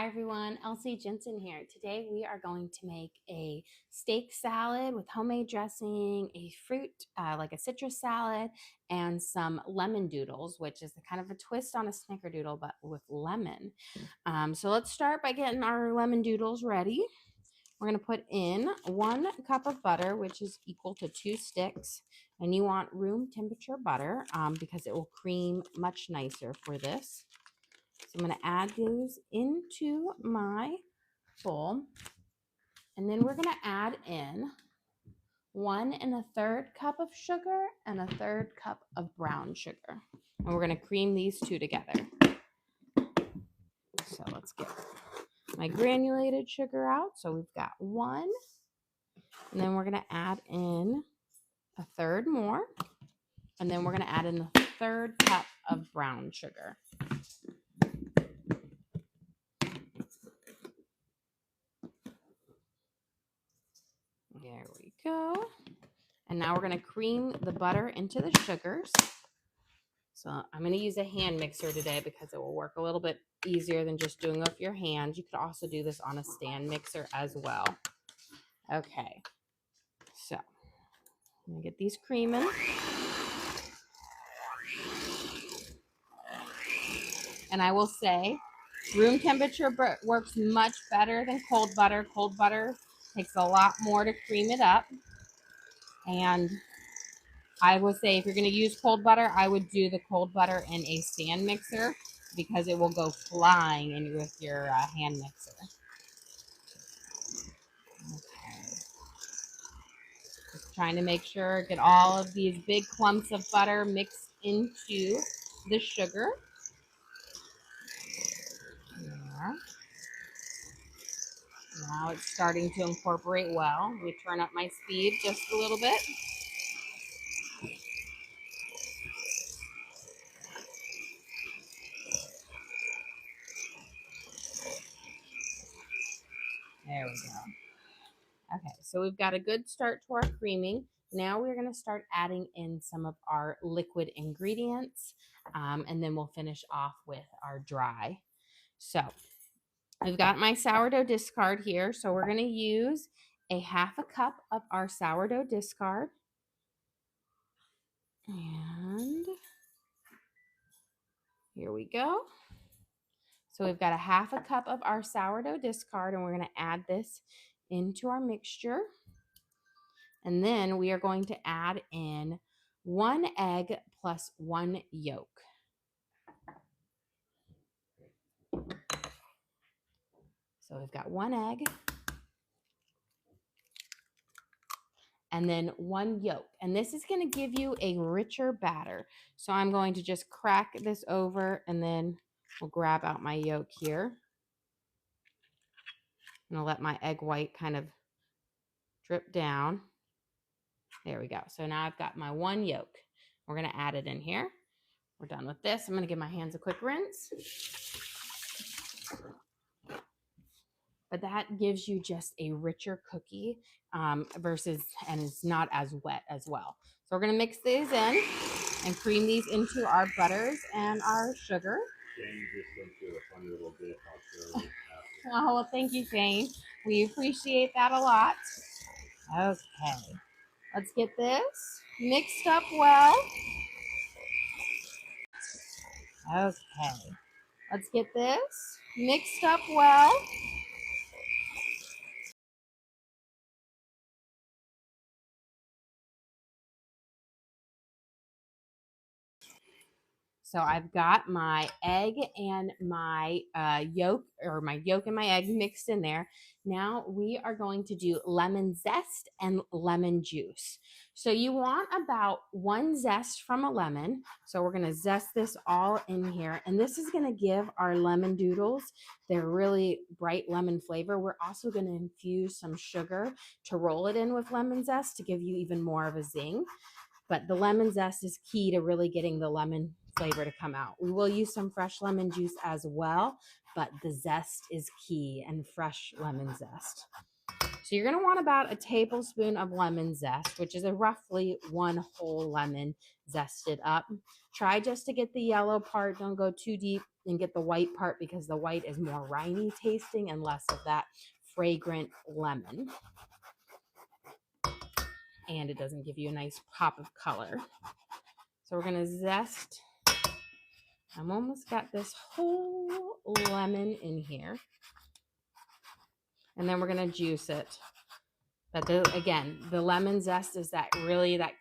everyone, Elsie Jensen here. Today we are going to make a steak salad with homemade dressing, a fruit, like a citrus salad, and some lemon doodles, which is kind of a twist on a snickerdoodle, but with lemon. So let's start by getting our lemon doodles ready. We're going to put in 1 cup of butter, which is equal to 2 sticks. And you want room temperature butter because it will cream much nicer for this. So I'm going to add those into my bowl. And then we're going to add in 1 1/3 cup of sugar and 1/3 cup of brown sugar. And we're going to cream these two together. So let's get my granulated sugar out. So we've got 1. And then we're going to add in 1/3 more. And then we're going to add in 1/3 cup of brown sugar. There we go. And now we're going to cream the butter into the sugars. So I'm going to use a hand mixer today because it will work a little bit easier than just doing it with your hands. You could also do this on a stand mixer as well. Okay. So I'm going to get these creaming. And I will say, room temperature works much better than cold butter. Cold butter takes a lot more to cream it up. And I would say if you're going to use cold butter, I would do the cold butter in a stand mixer because it will go flying in with your hand mixer. Okay. Just trying to make sure, get all of these big clumps of butter mixed into the sugar. There. Now it's starting to incorporate well. We turn up my speed just a little bit. There we go. Okay, so we've got a good start to our creaming. Now we're going to start adding in some of our liquid ingredients, and then we'll finish off with our dry. So I've got my sourdough discard here, so we're going to use a 1/2 cup of our sourdough discard. And here we go. So we've got a 1/2 cup of our sourdough discard, and we're going to add this into our mixture. And then we are going to add in 1 egg plus 1 yolk. So we've got 1 egg and then 1 yolk. And this is going to give you a richer batter. So I'm going to just crack this over and then we'll grab out my yolk here. And I'll let my egg white kind of drip down. There we go. So now I've got my 1 yolk. We're going to add it in here. We're done with this. I'm going to give my hands a quick rinse. But that gives you just a richer cookie versus, and it's not as wet as well. So we're going to mix these in and cream these into our butters and our sugar. Shane just sent you a funny little bit. Oh, well, thank you, Shane. We appreciate that a lot. Okay, let's get this mixed up well. Okay, let's get this mixed up well. So I've got my egg and my yolk, or my yolk and my egg mixed in there. Now we are going to do lemon zest and lemon juice. So you want about 1 zest from a lemon. So we're going to zest this all in here. And this is going to give our lemon doodles their really bright lemon flavor. We're also going to infuse some sugar to roll it in with lemon zest to give you even more of a zing. But the lemon zest is key to really getting the lemon flavor to come out. We will use some fresh lemon juice as well, but the zest is key, and fresh lemon zest. So you're going to want about a tablespoon of lemon zest, which is roughly 1 whole lemon zested up. Try just to get the yellow part. Don't go too deep and get the white part because the white is more rindy tasting and less of that fragrant lemon. And it doesn't give you a nice pop of color. So we're going to zest. I'm almost got this whole lemon in here. And then we're going to juice it. But again, the lemon zest is that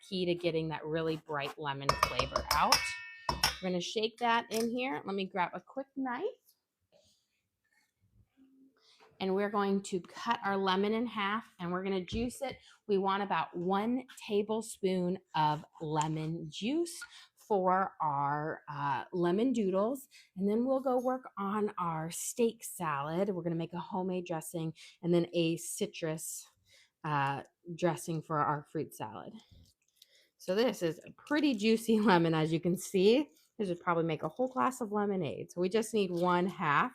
key to getting that really bright lemon flavor out. We're going to shake that in here. Let me grab a quick knife. And we're going to cut our lemon in half and we're going to juice it. We want about 1 tablespoon of lemon juice for our lemon doodles. And then we'll go work on our steak salad. We're going to make a homemade dressing and then a citrus dressing for our fruit salad. So this is a pretty juicy lemon, as you can see. This would probably make a whole glass of lemonade. So we just need 1/2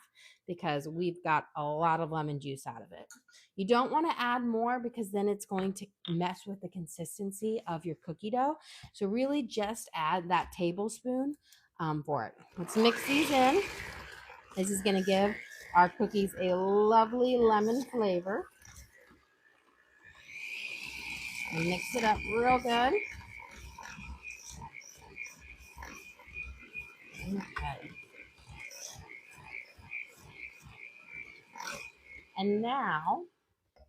because we've got a lot of lemon juice out of it. You don't want to add more because then it's going to mess with the consistency of your cookie dough. So really just add that tablespoon for it. Let's mix these in. This is going to give our cookies a lovely lemon flavor. And mix it up real good. Okay. And now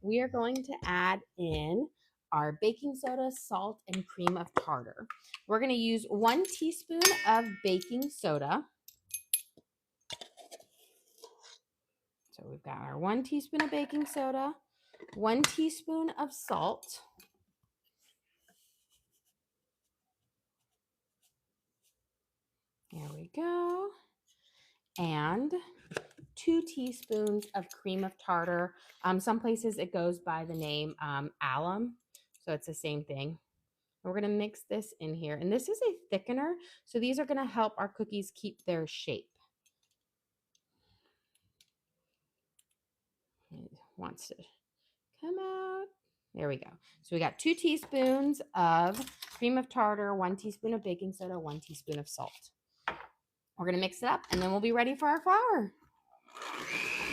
we are going to add in our baking soda, salt, and cream of tartar. We're going to use 1 teaspoon of baking soda. So we've got our 1 teaspoon of baking soda, 1 teaspoon of salt. There we go. And 2 teaspoons of cream of tartar. Some places it goes by the name alum, so it's the same thing. We're going to mix this in here. And this is a thickener, so these are going to help our cookies keep their shape. It wants to come out. There we go. So we got 2 teaspoons of cream of tartar, 1 teaspoon of baking soda, 1 teaspoon of salt. We're going to mix it up, and then we'll be ready for our flour.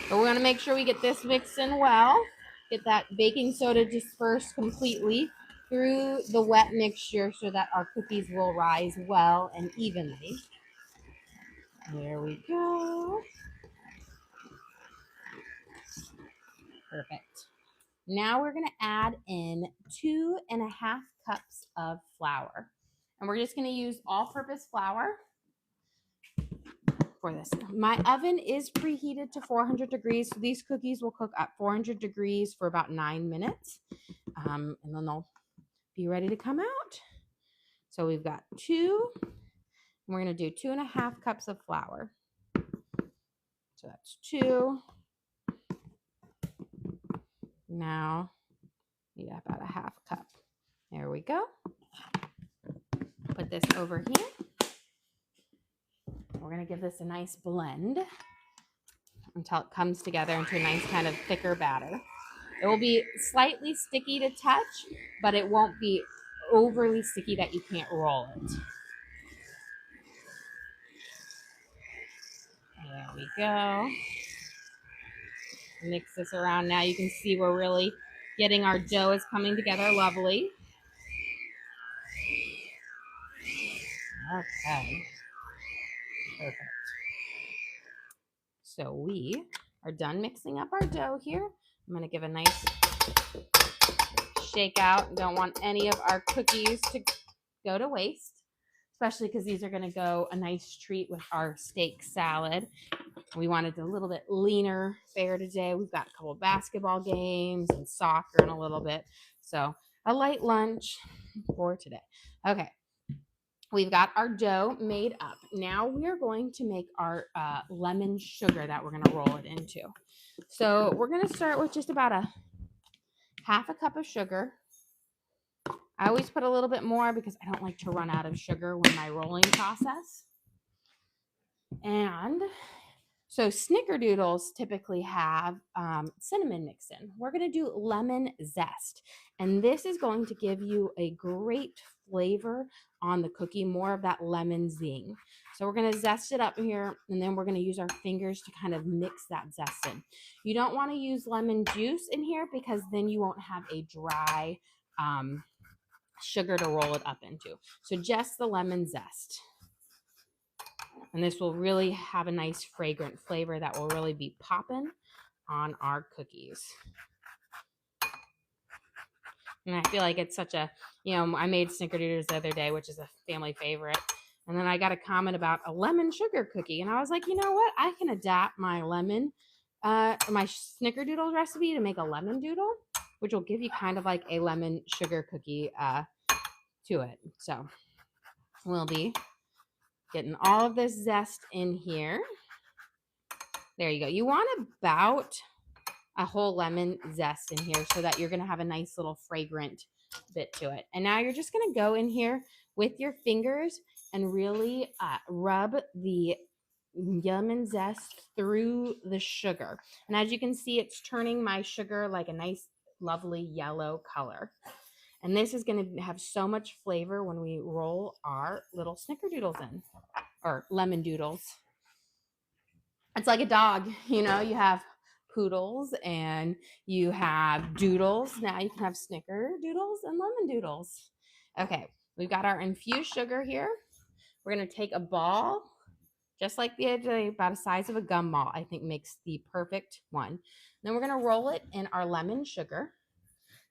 But we're going to make sure we get this mixed in well. Get that baking soda dispersed completely through the wet mixture so that our cookies will rise well and evenly. There we go. Perfect. Now we're going to add in 2.5 cups of flour. And we're just going to use all-purpose flour for this. My oven is preheated to 400 degrees, so these cookies will cook at 400 degrees for about 9 minutes. And then they'll be ready to come out. So we've got 2, and we're going to do 2.5 cups of flour. So that's 2. Now, need about a 1/2 cup. There we go. Put this over here. We're going to give this a nice blend until it comes together into a nice kind of thicker batter. It will be slightly sticky to touch, but it won't be overly sticky that you can't roll it. There we go. Mix this around. Now you can see we're really getting our dough is coming together lovely. Okay. Perfect. So we are done mixing up our dough here. I'm going to give a nice shake out. Don't want any of our cookies to go to waste, especially because these are going to go a nice treat with our steak salad. We wanted a little bit leaner fare today. We've got a couple of basketball games and soccer in a little bit. So a light lunch for today. Okay. We've got our dough made up. Now we're going to make our lemon sugar that we're going to roll it into. So we're going to start with just about a 1/2 cup of sugar. I always put a little bit more because I don't like to run out of sugar with my rolling process. And so snickerdoodles typically have cinnamon mixed in. We're going to do lemon zest. And this is going to give you a great flavor on the cookie, more of that lemon zing. So we're going to zest it up here, and then we're going to use our fingers to kind of mix that zest in. You don't want to use lemon juice in here because then you won't have a dry sugar to roll it up into. So just the lemon zest. And this will really have a nice fragrant flavor that will really be popping on our cookies. And I feel like it's such a, I made snickerdoodles the other day, which is a family favorite. And then I got a comment about a lemon sugar cookie. And I was like, you know what? I can adapt my my snickerdoodle recipe to make a lemon doodle, which will give you kind of like a lemon sugar cookie to it. So we'll be getting all of this zest in here. There you go. You want about a whole lemon zest in here so that you're going to have a nice little fragrant bit to it. And now you're just going to go in here with your fingers and really rub the lemon zest through the sugar. And as you can see, it's turning my sugar like a nice, lovely yellow color. And this is going to have so much flavor when we roll our little snickerdoodles in, or lemon doodles. It's like a dog, you have poodles and you have doodles. Now you can have snickerdoodles and lemon doodles. Okay, we've got our infused sugar here. We're going to take a ball, just like the other day, about the size of a gumball, I think makes the perfect one. Then we're going to roll it in our lemon sugar.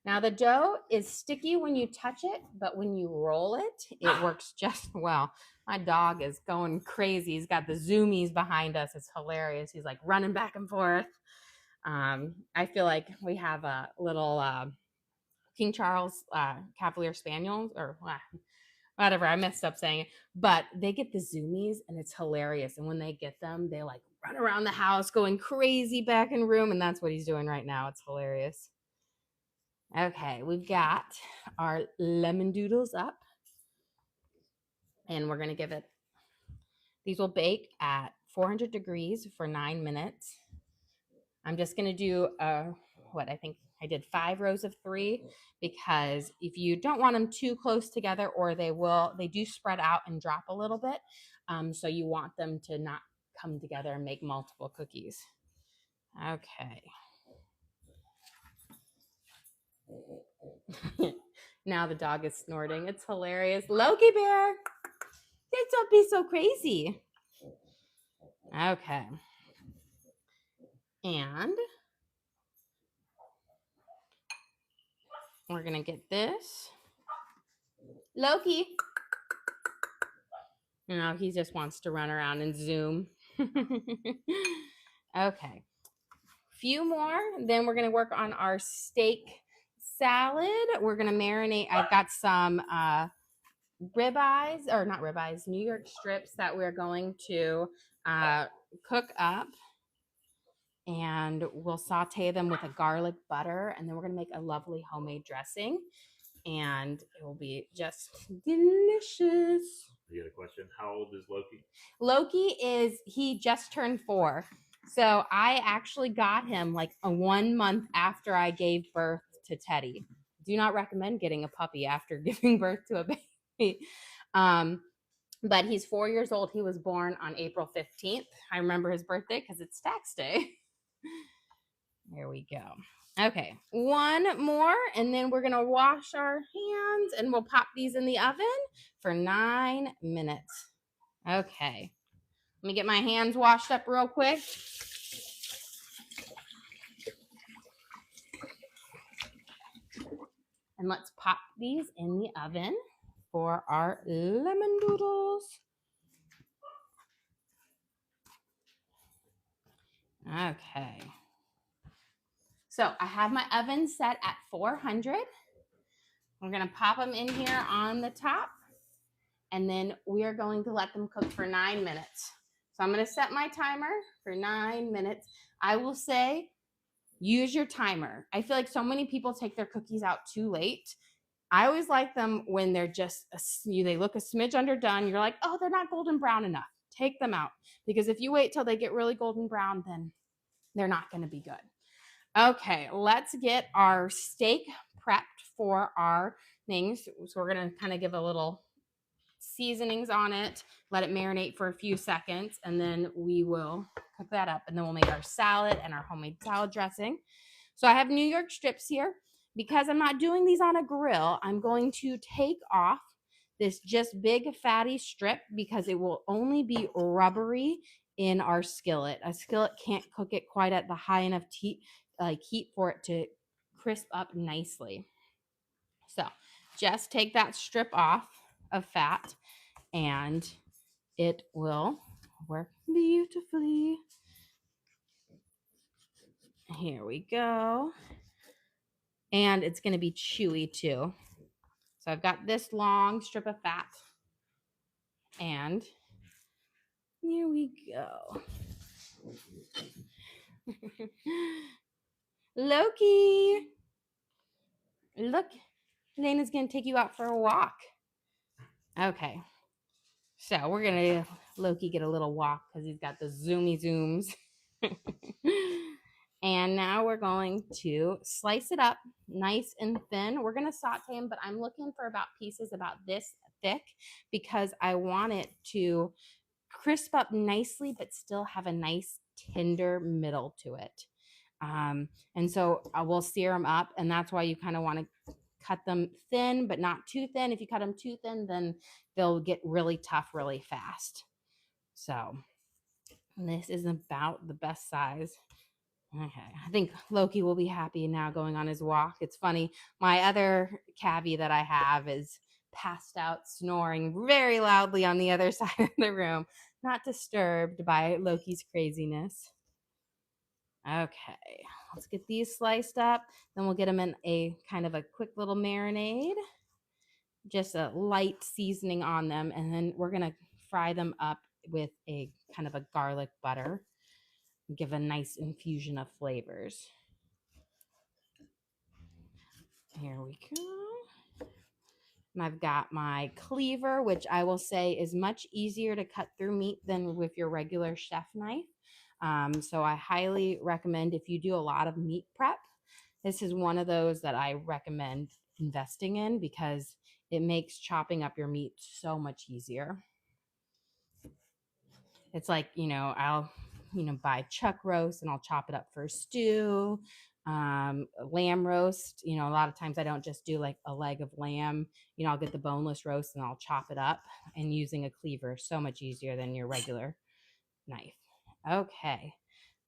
Now the dough is sticky when you touch it, but when you roll it, it works just well. My dog is going crazy. He's got the zoomies behind us. It's hilarious. He's like running back and forth. I feel like we have a little King Charles Cavalier Spaniels, or whatever. I messed up saying it, but they get the zoomies and it's hilarious. And when they get them, they like run around the house going crazy back in room. And that's what he's doing right now. It's hilarious. Okay, we've got our lemon doodles up. And we're going to give it, these will bake at 400 degrees for 9 minutes. I'm just going to do I think I did 5 rows of 3, because if you don't want them too close together, or they do spread out and drop a little bit. So you want them to not come together and make multiple cookies. Okay. Now the dog is snorting. It's hilarious. Loki Bear, don't be so crazy. Okay. And we're going to get this. Loki. He just wants to run around and zoom. Okay. Few more. Then we're going to work on our steak salad. We're going to marinate. I've got some ribeyes, or not ribeyes, New York strips that we're going to cook up. And we'll saute them with a garlic butter. And then we're going to make a lovely homemade dressing. And it will be just delicious. You got a question? How old is Loki? Loki he just turned 4. So I actually got him like 1 month after I gave birth to Teddy. Do not recommend getting a puppy after giving birth to a baby. But he's 4 years old. He was born on April 15th. I remember his birthday because it's tax day. There we go. Okay, 1 more, and then we're going to wash our hands, and we'll pop these in the oven for 9 minutes. Okay, let me get my hands washed up real quick. And let's pop these in the oven for our lemon doodles. Okay. So I have my oven set at 400. We're going to pop them in here on the top, and then we are going to let them cook for 9 minutes. So I'm going to set my timer for 9 minutes. I will say, use your timer. I feel like so many people take their cookies out too late. I always like them when they're just, they look a smidge underdone. You're like, oh, they're not golden brown enough. Take them out. Because if you wait till they get really golden brown, then they're not going to be good. Okay, let's get our steak prepped for our things. So we're going to kind of give a little seasonings on it, let it marinate for a few seconds, and then we will cook that up. And then we'll make our salad and our homemade salad dressing. So I have New York strips here. Because I'm not doing these on a grill, I'm going to take off this just big fatty strip because it will only be rubbery in our skillet. A skillet can't cook it quite at the high enough heat for it to crisp up nicely. So just take that strip off of fat and it will work beautifully. Here we go. And it's going to be chewy too. So I've got this long strip of fat. And here we go. Loki. Look, Lena's going to take you out for a walk. Okay. So we're going to Loki get a little walk because he's got the zoomy zooms. And now we're going to slice it up nice and thin. We're going to saute them, but I'm looking for about pieces about this thick because I want it to crisp up nicely, but still have a nice tender middle to it. And so we'll sear them up, and that's why you kind of want to cut them thin, but not too thin. If you cut them too thin, then they'll get really tough really fast. So this is about the best size. Okay, I think Loki will be happy now going on his walk. It's funny, my other cavy that I have is passed out snoring very loudly on the other side of the room, not disturbed by Loki's craziness. Okay, let's get these sliced up. Then we'll get them in a kind of a quick little marinade, just a light seasoning on them. And then we're going to fry them up with a kind of a garlic butter. Give a nice infusion of flavors. Here we go. And I've got my cleaver, which I will say is much easier to cut through meat than with your regular chef knife. So I highly recommend if you do a lot of meat prep, this is one of those that I recommend investing in because it makes chopping up your meat so much easier. It's like, I'll buy chuck roast and I'll chop it up for stew. Lamb roast, a lot of times I don't just do like a leg of lamb. I'll get the boneless roast and I'll chop it up, and using a cleaver so much easier than your regular knife. Okay,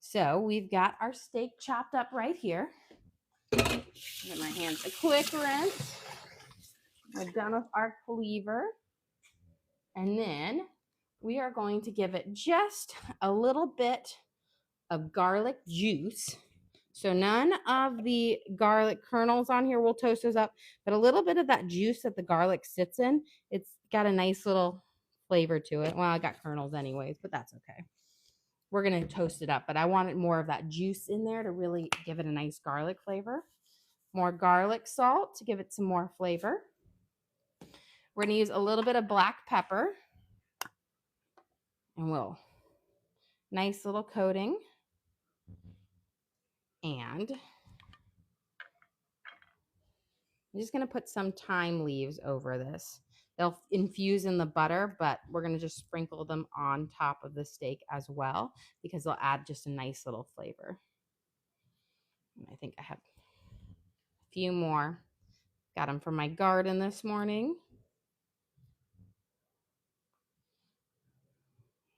so we've got our steak chopped up right here. Give my hands a quick rinse. We're done with our cleaver, and then we are going to give it just a little bit of garlic juice. So none of the garlic kernels on here, we'll toast those up, but a little bit of that juice that the garlic sits in, it's got a nice little flavor to it. Well, I got kernels anyways, but that's okay. We're going to toast it up, but I wanted more of that juice in there to really give it a nice garlic flavor. More garlic salt to give it some more flavor. We're going to use a little bit of black pepper, and we'll nice little coating. And I'm just going to put some thyme leaves over this. They'll infuse in the butter, but we're going to just sprinkle them on top of the steak as well because they'll add just a nice little flavor. And I think I have a few more. Got them from my garden this morning.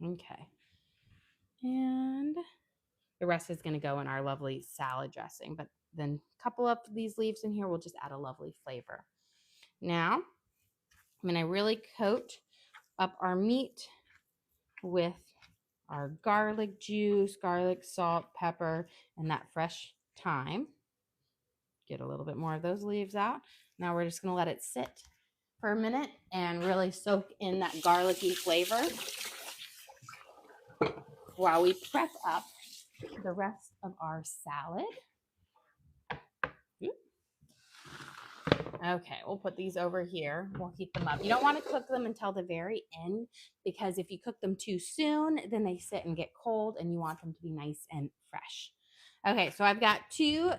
Okay. And the rest is going to go in our lovely salad dressing, but then a couple of these leaves in here will just add a lovely flavor. Now, I'm going to really coat up our meat with our garlic juice, garlic, salt, pepper, and that fresh thyme. Get a little bit more of those leaves out. Now we're just going to let it sit for a minute and really soak in that garlicky flavor while we prep up the rest of our salad. Okay, we'll put these over here. We'll heat them up. You don't want to cook them until the very end because if you cook them too soon, then they sit and get cold, and you want them to be nice and fresh. Okay, so I've got two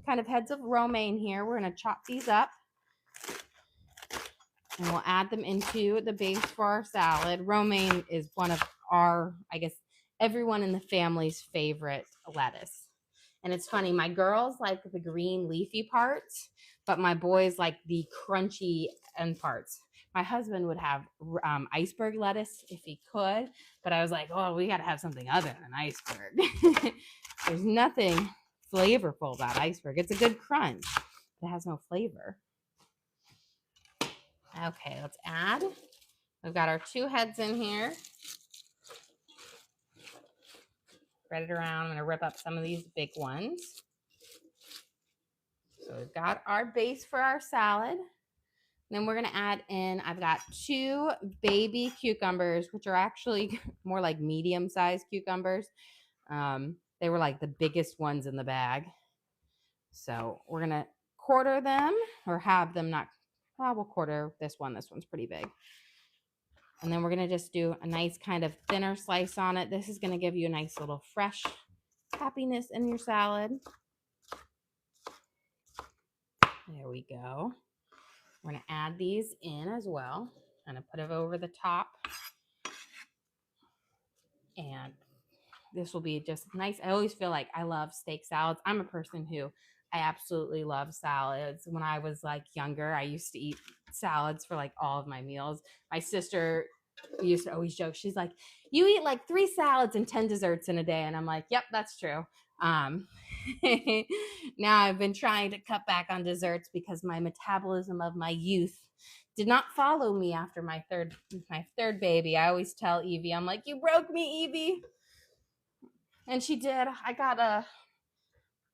kind of heads of romaine here. We're going to chop these up. And we'll add them into the base for our salad. Romaine is one of our, I guess, everyone in the family's favorite lettuce. And it's funny, my girls like the green leafy parts, but my boys like the crunchy end parts. My husband would have iceberg lettuce if he could, but I was like, oh, we got to have something other than iceberg. There's nothing flavorful about iceberg. It's a good crunch, but it has no flavor. Okay, let's add. We've got our 2 heads in here. Spread it around. I'm going to rip up some of these big ones. So we've got our base for our salad. Then we're going to add in, I've got 2 baby cucumbers, which are actually more like medium-sized cucumbers. They were like the biggest ones in the bag. So we're going to quarter them, or have them not, we'll quarter this one. This one's pretty big. And then we're going to just do a nice kind of thinner slice on it. This is going to give you a nice little fresh happiness in your salad. There we go. We're going to add these in as well. I'm going to put it over the top. And this will be just nice. I always feel like I love steak salads. I'm a person who I absolutely love salads. When I was like younger, I used to eat salads for like all of my meals. My sister used to always joke. She's like, you eat like 3 salads and 10 desserts in a day. And I'm like, yep, that's true. Now I've been trying to cut back on desserts because my metabolism of my youth did not follow me after my third baby. I always tell Evie, I'm like, you broke me, Evie. And she did.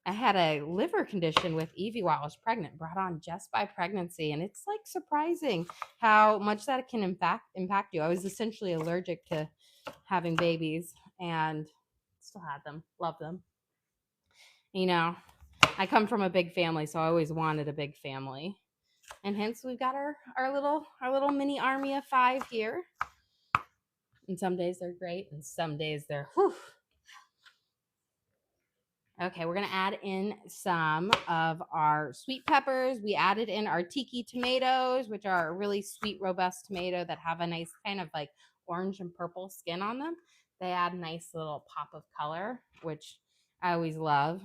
I had a liver condition with Evie while I was pregnant, brought on just by pregnancy. And it's like surprising how much that can impact you. I was essentially allergic to having babies and still had them, loved them. You know, I come from a big family, so I always wanted a big family. And hence we've got our little mini army of 5 here. And some days they're great, and some days they're whew. Okay, we're gonna add in some of our sweet peppers. We added in our tiki tomatoes, which are a really sweet, robust tomato that have a nice kind of like orange and purple skin on them. They add a nice little pop of color, which I always love.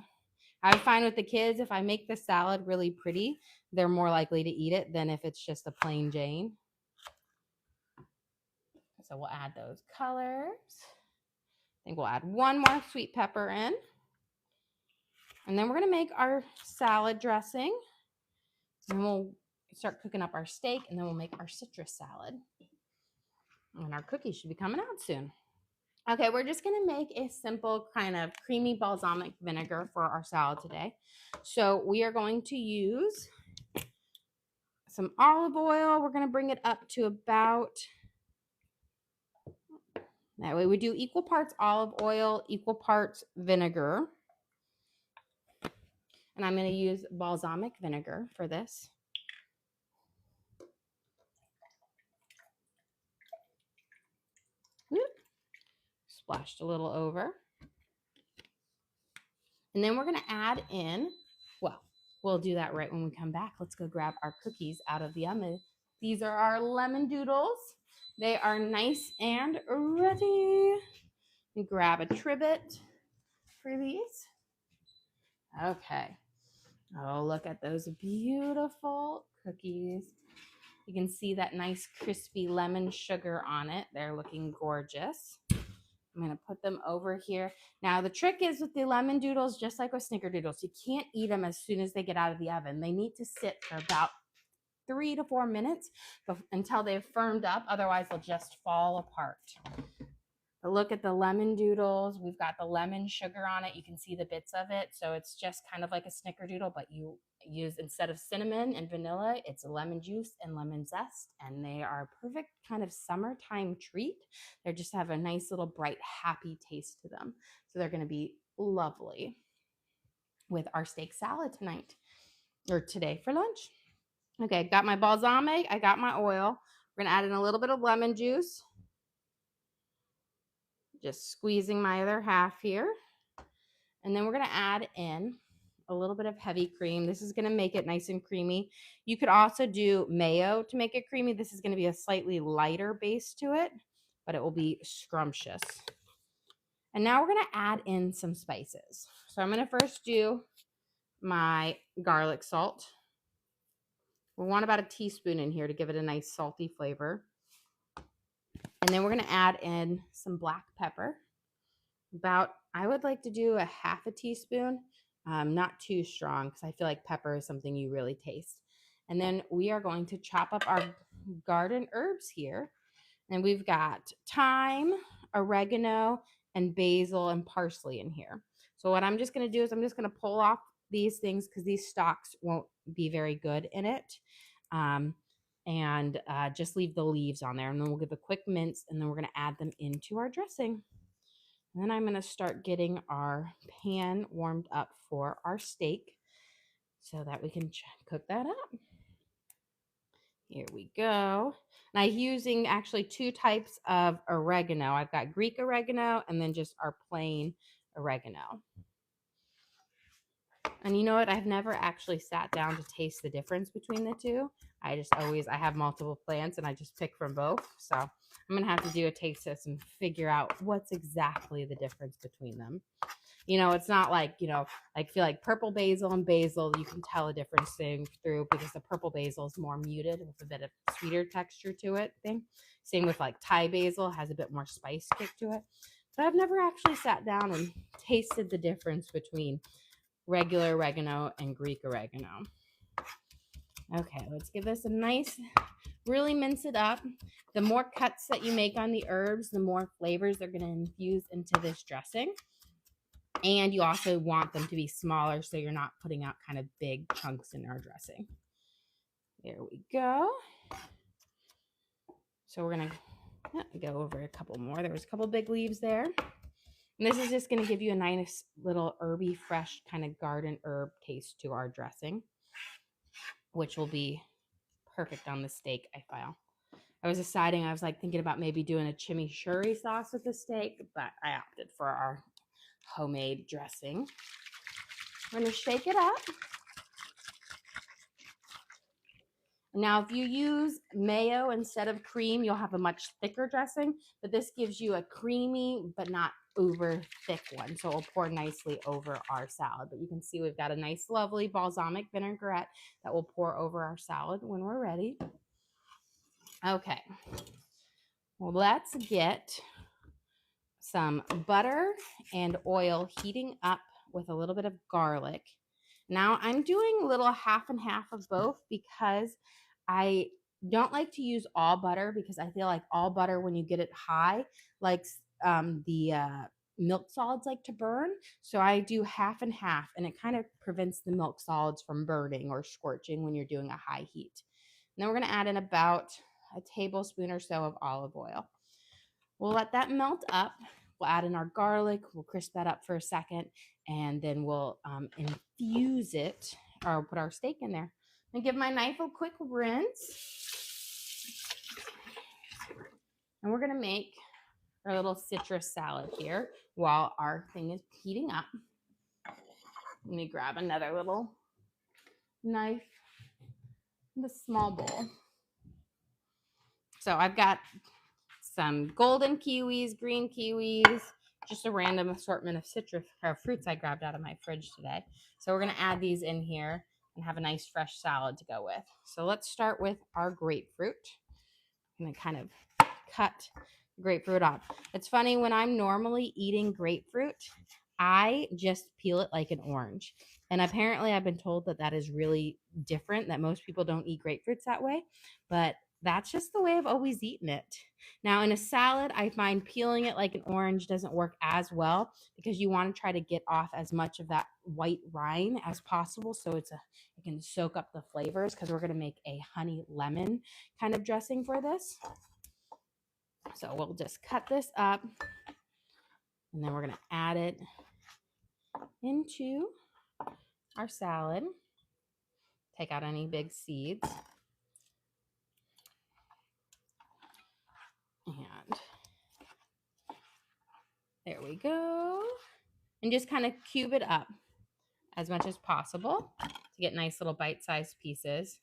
I find with the kids, if I make the salad really pretty, they're more likely to eat it than if it's just a plain Jane. So we'll add those colors. I think we'll add 1 more sweet pepper in. And then we're going to make our salad dressing. And we'll start cooking up our steak, and then we'll make our citrus salad. And our cookies should be coming out soon. Okay, we're just going to make a simple kind of creamy balsamic vinegar for our salad today. So we are going to use some olive oil. We're going to bring it up to about, that way we do equal parts olive oil, equal parts vinegar. And I'm going to use balsamic vinegar for this. Splashed a little over. And then we're going to add in, well, we'll do that right when we come back. Let's go grab our cookies out of the oven. These are our Lemondoodles. They are nice and ready. We grab a trivet for these. Okay. Oh, look at those beautiful cookies. You can see that nice crispy lemon sugar on it. They're looking gorgeous. I'm going to put them over here. Now, the trick is with the Lemondoodles, just like with snickerdoodles, you can't eat them as soon as they get out of the oven. They need to sit for about 3 to 4 minutes until they've firmed up. Otherwise, they'll just fall apart. But look at the Lemondoodles. We've got the lemon sugar on it. You can see the bits of it. So it's just kind of like a snickerdoodle, but you use, instead of cinnamon and vanilla, it's lemon juice and lemon zest. And they are a perfect kind of summertime treat. They just have a nice little bright, happy taste to them. So they're going to be lovely with our steak salad tonight, or today for lunch. Okay, got my balsamic. I got my oil. We're going to add in a little bit of lemon juice. Just squeezing my other half here. And then we're going to add in a little bit of heavy cream. This is going to make it nice and creamy. You could also do mayo to make it creamy. This is going to be a slightly lighter base to it, but it will be scrumptious. And now we're going to add in some spices. So I'm going to first do my garlic salt. We want about a teaspoon in here to give it a nice salty flavor. And then we're going to add in some black pepper. I would like to do a half a teaspoon, not too strong because I feel like pepper is something you really taste. And then we are going to chop up our garden herbs here. And we've got thyme, oregano, and basil and parsley in here. So what I'm just going to do is I'm just going to pull off these things because these stalks won't be very good in it. And just leave the leaves on there. And then we'll give a quick mince, and then we're going to add them into our dressing. And then I'm going to start getting our pan warmed up for our steak so that we can cook that up. Here we go. And I'm using actually two types of oregano. I've got Greek oregano and then just our plain oregano. And you know what? I've never actually sat down to taste the difference between the two. I have multiple plants and I just pick from both. So I'm going to have to do a taste test and figure out what's exactly the difference between them. You know, it's not like, like feel like purple basil and basil, you can tell a difference through because the purple basil is more muted with a bit of sweeter texture to it. Same with like Thai basil, has a bit more spice kick to it. But I've never actually sat down and tasted the difference between regular oregano and Greek oregano. Okay, let's give this a nice, really mince it up. The more cuts that you make on the herbs, the more flavors they're going to infuse into this dressing. And you also want them to be smaller so you're not putting out kind of big chunks in our dressing. There we go. So we're going to go over a couple more. There was a couple big leaves there. And this is just going to give you a nice little herby, fresh kind of garden herb taste to our dressing, which will be perfect on the steak, I feel. I was thinking about maybe doing a chimichurri sauce with the steak, but I opted for our homemade dressing. We're going to shake it up. Now, if you use mayo instead of cream, you'll have a much thicker dressing, but this gives you a creamy but not over thick one, so it'll pour nicely over our salad. But you can see we've got a nice, lovely balsamic vinaigrette that will pour over our salad when we're ready. Okay, well, let's get some butter and oil heating up with a little bit of garlic. Now, I'm doing a little half and half of both because I don't like to use all butter because I feel like all butter, when you get it high, like the milk solids like to burn. So I do half and half, and it kind of prevents the milk solids from burning or scorching when you're doing a high heat. And then we're going to add in about a tablespoon or so of olive oil. We'll let that melt up. We'll add in our garlic. We'll crisp that up for a second, and then we'll infuse it, or we'll put our steak in there. And give my knife a quick rinse. And we're going to make our little citrus salad here while our thing is heating up. Let me grab another little knife and a small bowl. So I've got some golden kiwis, green kiwis, just a random assortment of citrus fruits I grabbed out of my fridge today. So we're going to add these in here and have a nice fresh salad to go with. So let's start with our grapefruit. I'm going to kind of cut the grapefruit off. It's funny, when I'm normally eating grapefruit, I just peel it like an orange. And apparently I've been told that that is really different, that most people don't eat grapefruits that way. But that's just the way I've always eaten it. Now, in a salad, I find peeling it like an orange doesn't work as well because you want to try to get off as much of that white rind as possible so it can soak up the flavors, because we're going to make a honey lemon kind of dressing for this. So we'll just cut this up, and then we're going to add it into our salad. Take out any big seeds. And there we go. And just kind of cube it up. as much as possible to get nice little bite-sized pieces.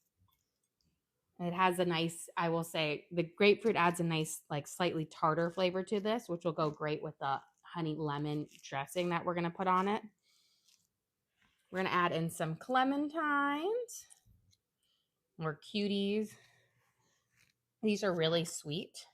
It has a nice, I will say, the grapefruit adds a nice, like slightly tartar flavor to this, which will go great with the honey lemon dressing that we're going to put on it. We're going to add in some clementines or cuties. These are really sweet,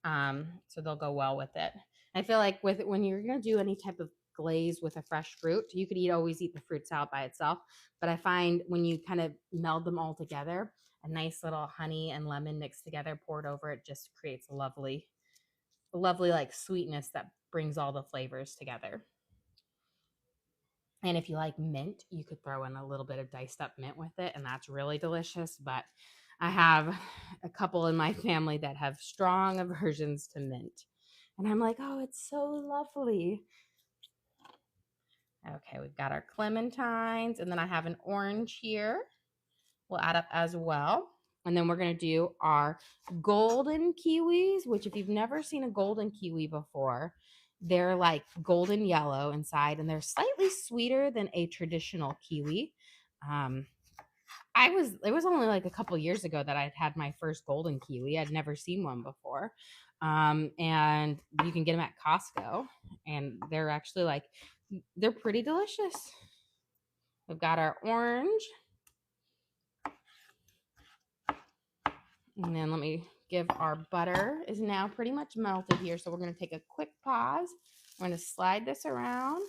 so they'll go well with it. I feel like when you're going to do any type of glaze with a fresh fruit, you could always eat the fruit salad by itself, but I find when you kind of meld them all together, a nice little honey and lemon mixed together, poured over it, just creates a lovely like sweetness that brings all the flavors together. And if you like mint, you could throw in a little bit of diced up mint with it, and that's really delicious. But I have a couple in my family that have strong aversions to mint. And I'm like, oh, it's so lovely. Okay, we've got our clementines, and then I have an orange here. We'll add up as well. And then we're going to do our golden kiwis, which if you've never seen a golden kiwi before, they're like golden yellow inside, and they're slightly sweeter than a traditional kiwi. It was only like a couple years ago that I'd had my first golden kiwi. I'd never seen one before. And you can get them at Costco, and they're actually like, they're pretty delicious. We've got our orange. And then let me give our butter is now pretty much melted here. So we're going to take a quick pause. We're going to slide this around.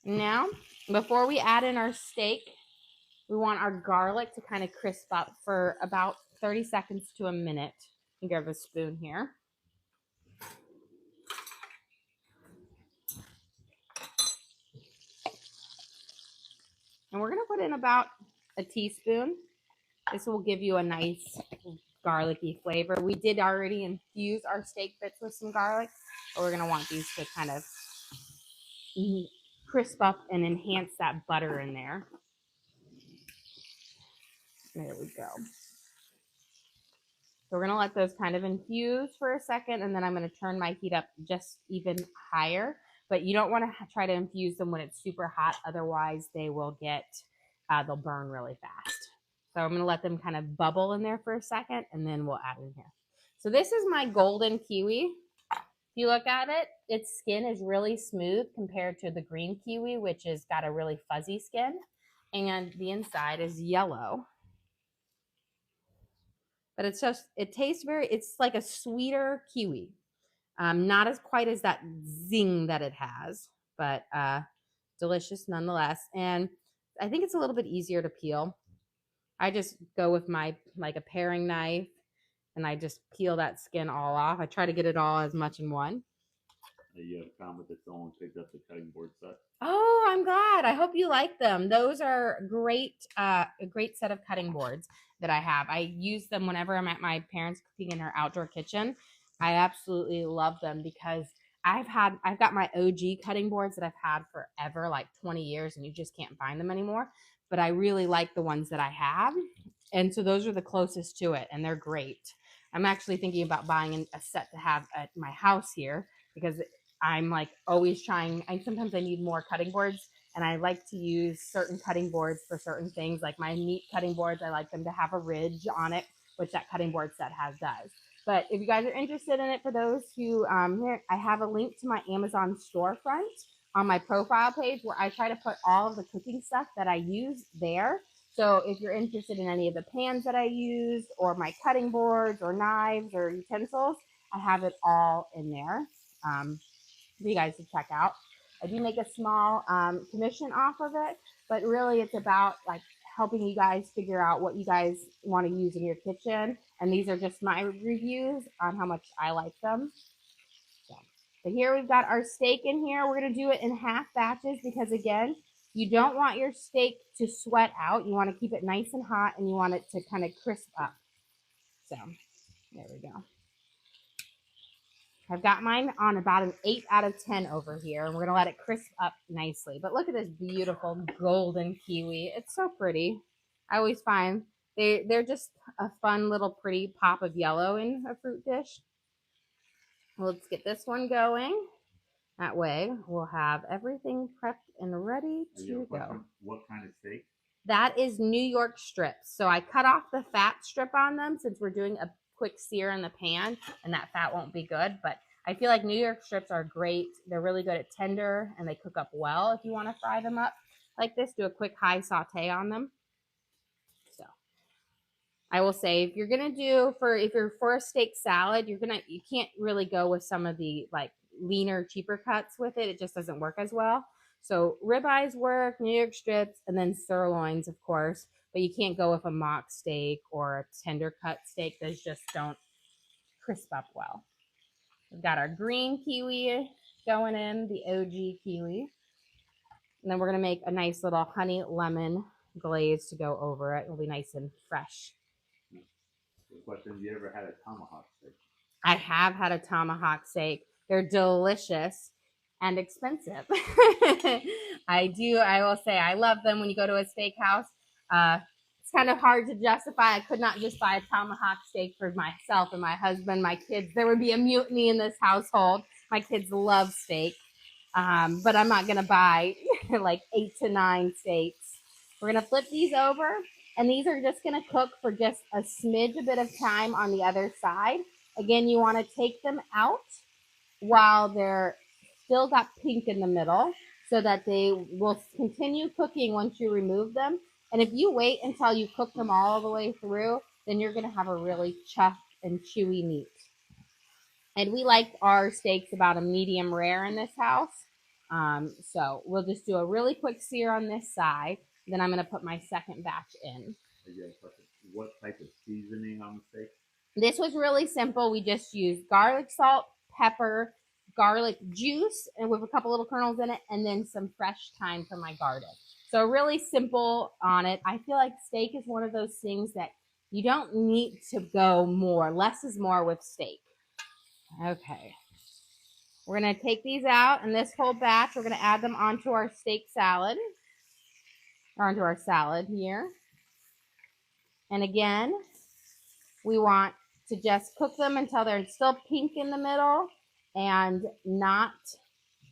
Now, before we add in our steak, we want our garlic to kind of crisp up for about 30 seconds to a minute. I'll grab a spoon here. And we're going to put in about a teaspoon. This will give you a nice garlicky flavor. We did already infuse our steak bits with some garlic, but we're going to want these to kind of crisp up and enhance that butter in there. There we go. So we're going to let those kind of infuse for a second, and then I'm going to turn my heat up just even higher. But you don't want to try to infuse them when it's super hot. Otherwise, they will they'll burn really fast. So I'm going to let them kind of bubble in there for a second, and then we'll add in here. So this is my golden kiwi. If you look at it, its skin is really smooth compared to the green kiwi, which has got a really fuzzy skin. And the inside is yellow. But it tastes it's like a sweeter kiwi. Not as quite as that zing that it has, but delicious nonetheless. And I think it's a little bit easier to peel. I just go with like a paring knife, and I just peel that skin all off. I try to get it all as much in one. You have a comment that someone picked up the cutting board set. Oh, I'm glad. I hope you like them. Those are a great set of cutting boards that I have. I use them whenever I'm at my parents' cooking in their outdoor kitchen. I absolutely love them because I've got my OG cutting boards that I've had forever, like 20 years, and you just can't find them anymore. But I really like the ones that I have. And so those are the closest to it, and they're great. I'm actually thinking about buying a set to have at my house here because I'm like always trying. Sometimes I need more cutting boards, and I like to use certain cutting boards for certain things. Like my meat cutting boards, I like them to have a ridge on it, which that cutting board set does. But if you guys are interested in it, for those who, here, I have a link to my Amazon storefront on my profile page where I try to put all of the cooking stuff that I use there. So if you're interested in any of the pans that I use, or my cutting boards or knives or utensils, I have it all in there for you guys to check out. I do make a small commission off of it, but really it's about like helping you guys figure out what you guys want to use in your kitchen. And these are just my reviews on how much I like them. So here we've got our steak in here. We're going to do it in half batches because, again, you don't want your steak to sweat out. You want to keep it nice and hot, and you want it to kind of crisp up. So there we go. I've got mine on about an 8 out of 10 over here, and we're going to let it crisp up nicely. But look at this beautiful golden kiwi. It's so pretty. I always find they're just a fun little pretty pop of yellow in a fruit dish. Let's get this one going. That way we'll have everything prepped and ready And you to have a go. what kind of steak? That is New York strips. So I cut off the fat strip on them since we're doing a quick sear in the pan, and that fat won't be good. But I feel like New York strips are great. They're really good at tender, and they cook up well if you want to fry them up like this. Do a quick high saute on them. So I will say if you're gonna do if you're for a steak salad, you can't really go with some of the like leaner, cheaper cuts with it. It just doesn't work as well. So ribeyes work, New York strips, and then sirloins, of course. But you can't go with a mock steak or a tender cut steak. Those just don't crisp up well. We've got our green kiwi going in, the OG kiwi. And then we're gonna make a nice little honey lemon glaze to go over it. It'll be nice and fresh. The question: have you ever had a tomahawk steak? I have had a tomahawk steak. They're delicious and expensive. I will say I love them when you go to a steakhouse. It's kind of hard to justify. I could not just buy a tomahawk steak for myself and my husband, my kids. There would be a mutiny in this household. My kids love steak. But I'm not going to buy like 8 to 9 steaks. We're going to flip these over, and these are just going to cook for just a smidge a bit of time on the other side. Again, you want to take them out while they're still got pink in the middle so that they will continue cooking once you remove them. And if you wait until you cook them all the way through, then you're going to have a really chuffed and chewy meat. And we like our steaks about a medium rare in this house. So we'll just do a really quick sear on this side. Then I'm going to put my second batch in. What type of seasoning on the steak? This was really simple. We just used garlic salt, pepper, garlic juice, and with a couple little kernels in it, and then some fresh thyme from my garden. So really simple on it. I feel like steak is one of those things that you don't need to go more. Less is more with steak. Okay. We're going to take these out, and this whole batch, we're going to add them onto our steak salad, or onto our salad here. And again, we want to just cook them until they're still pink in the middle and not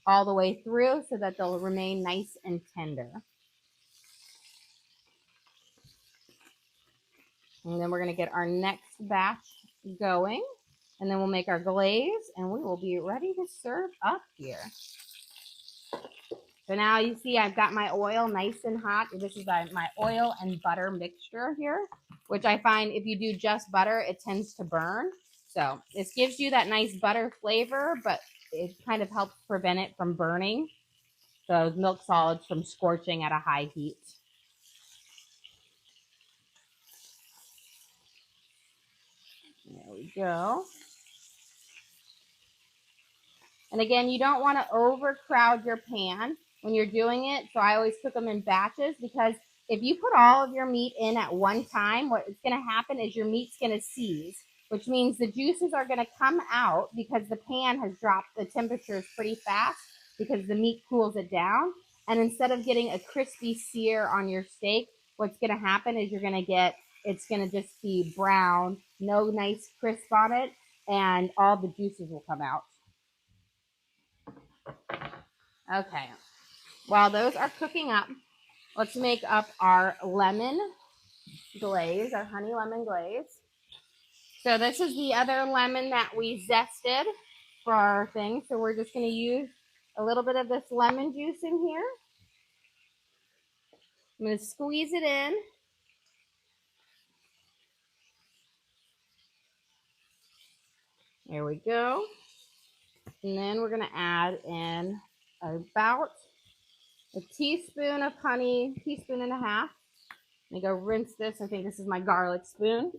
all the way through so that they'll remain nice and tender. And then we're going to get our next batch going, and then we'll make our glaze, and we will be ready to serve up here. So now you see I've got my oil nice and hot. This is my oil and butter mixture here, which I find if you do just butter, it tends to burn. So this gives you that nice butter flavor, but it kind of helps prevent it from burning those milk solids from scorching at a high heat. There we go. And again, you don't want to overcrowd your pan when you're doing it. So I always cook them in batches, because if you put all of your meat in at one time, what's going to happen is your meat's going to seize, which means the juices are going to come out because the pan has dropped the temperatures pretty fast because the meat cools it down. And instead of getting a crispy sear on your steak, what's going to happen is it's going to just be brown, no nice crisp on it, and all the juices will come out. Okay, while those are cooking up, let's make up our lemon glaze, our honey lemon glaze. So this is the other lemon that we zested for our thing. So we're just going to use a little bit of this lemon juice in here. I'm going to squeeze it in. There we go. And then we're going to add in about a teaspoon of honey, teaspoon and a half. Let me go rinse this. I think this is my garlic spoon.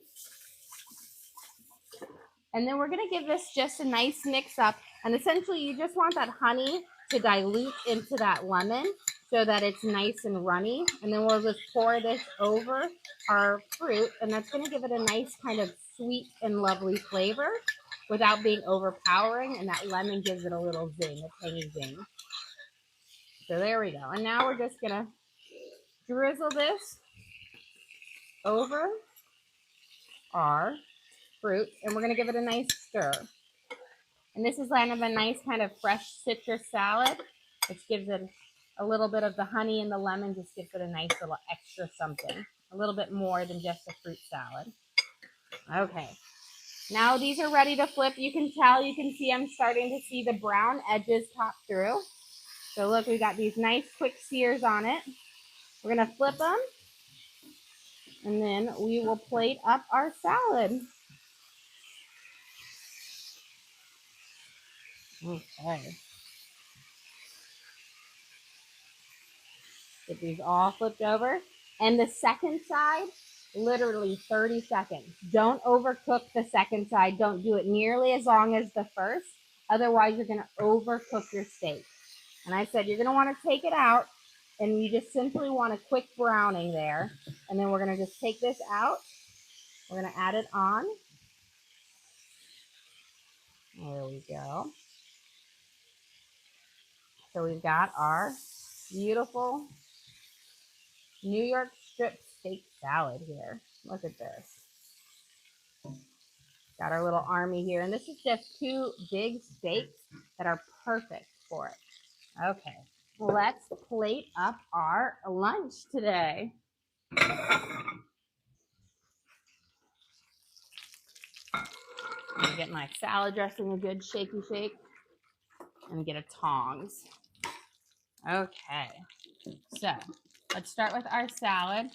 And then we're going to give this just a nice mix up. And essentially, you just want that honey to dilute into that lemon so that it's nice and runny. And then we'll just pour this over our fruit. And that's going to give it a nice kind of sweet and lovely flavor without being overpowering. And that lemon gives it a little zing, a tangy zing. So there we go. And now we're just going to drizzle this over our fruit, and we're going to give it a nice stir. And this is kind of a nice kind of fresh citrus salad, which gives it a little bit of the honey and the lemon just gives it a nice little extra something. A little bit more than just a fruit salad. Okay. Now these are ready to flip. You can tell, you can see I'm starting to see the brown edges pop through. So look, we got these nice quick sears on it. We're going to flip them. And then we will plate up our salad. Okay. Get these all flipped over. And the second side, literally 30 seconds. Don't overcook the second side. Don't do it nearly as long as the first. Otherwise, you're going to overcook your steak. And I said you're going to want to take it out, and you just simply want a quick browning there. And then we're going to just take this out. We're going to add it on. There we go. So we've got our beautiful New York strip steak salad here. Look at this. Got our little army here. And this is just 2 big steaks that are perfect for it. Okay, let's plate up our lunch today. I'm gonna get my salad dressing a good shaky shake and get a tongs. Okay, so let's start with our salad.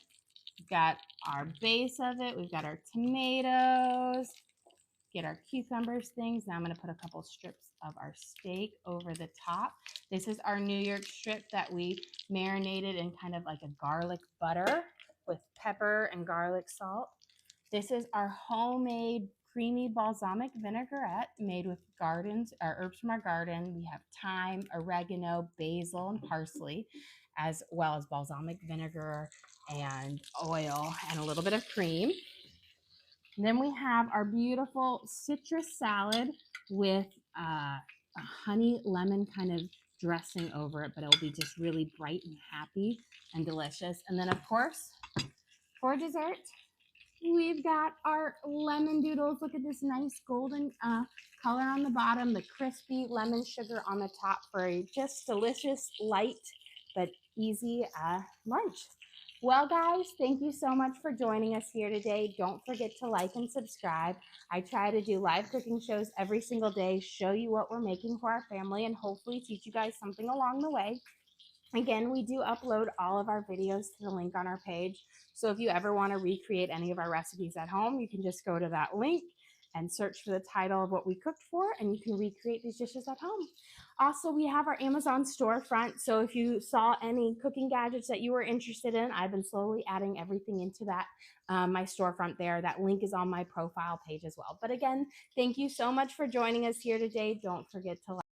We've got our base of it. We've got our tomatoes. Get our cucumbers things. Now I'm going to put a couple strips of our steak over the top. This is our New York strip that we marinated in kind of like a garlic butter with pepper and garlic salt. This is our homemade creamy balsamic vinaigrette made with herbs from our garden. We have thyme, oregano, basil, and parsley, as well as balsamic vinegar and oil and a little bit of cream. And then we have our beautiful citrus salad with a honey lemon kind of dressing over it, but it'll be just really bright and happy and delicious. And then, of course, for dessert, we've got our lemon doodles. Look at this nice golden color on the bottom, the crispy lemon sugar on the top for a just delicious, light, but easy lunch. Well, guys, thank you so much for joining us here today. Don't forget to like and subscribe. I try to do live cooking shows every single day, show you what we're making for our family, and hopefully teach you guys something along the way. Again, we do upload all of our videos to the link on our page. So if you ever want to recreate any of our recipes at home, you can just go to that link and search for the title of what we cooked for, and you can recreate these dishes at home. Also, we have our Amazon storefront. So if you saw any cooking gadgets that you were interested in, I've been slowly adding everything into that, my storefront there. That link is on my profile page as well. But again, thank you so much for joining us here today. Don't forget to like.